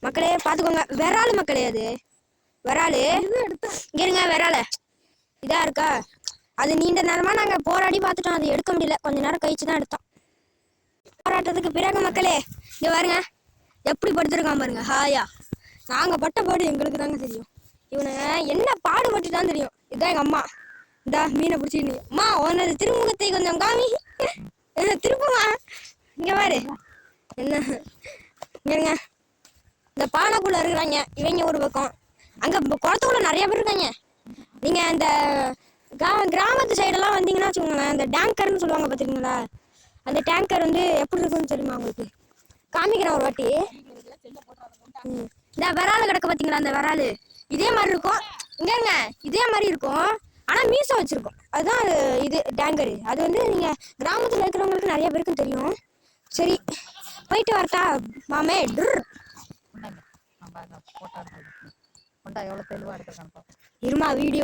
மக்களே பாத்துக்கோங்க. விராலு மக்களே, அது விராலு. இருங்க, விரால இதா இருக்கா. அது நீண்ட நேரமா நாங்க போராடி பார்த்துட்டோம், அது எடுக்க முடியல. கொஞ்ச நேரம் கழிச்சு தான் எடுத்தோம். போராட்டத்துக்கு பிறகு மக்களே இங்க பாருங்க, எப்படி படுத்திருக்கான் பாருங்க ஹாயா. நாங்க பட்ட பாடு எங்களுக்கு தாங்க தெரியும். இவனை என்ன பாடுபட்டு தான் தெரியும். இதுதான் எங்க அம்மா. இந்த மீனை பிடிச்சின்னு, அம்மா உனது திருமுகத்தை கொஞ்சம் காமி, திருப்புமா. இங்க பாரு என்ன இருங்க. இந்த பானைக்குள்ள இருக்கிறாங்க இவங்க ஒரு பக்கம். அங்க குளத்துக்குள்ள நிறைய பேர் இருக்காங்க. நீங்க இந்த கிராமத்து சைடெல்லாம் வந்தீங்கன்னா வச்சுக்கோங்களேன், இந்த டேங்கர்னு சொல்லுவாங்க பார்த்துருக்கீங்களா? அந்த டேங்கர் வந்து எப்படி இருக்குன்னு தெரியுமா உங்களுக்கு? காமிக்கிறேன் ஒரு வாட்டி. இந்த விராலு கிடக்க பார்த்தீங்களா? அந்த விராலு இதே மாதிரி இருக்கும். இங்கங்க இதே மாதிரி இருக்கும், ஆனா மீசை வச்சிருக்கும். அதுதான் இது டேங்கரு. அது வந்து நீங்க கிராமத்துல இருக்கிறவங்களுக்கு நிறைய பேருக்கும் தெரியும். சரி, போயிட்டு வரட்டா மாமே? இருமா வீடியோ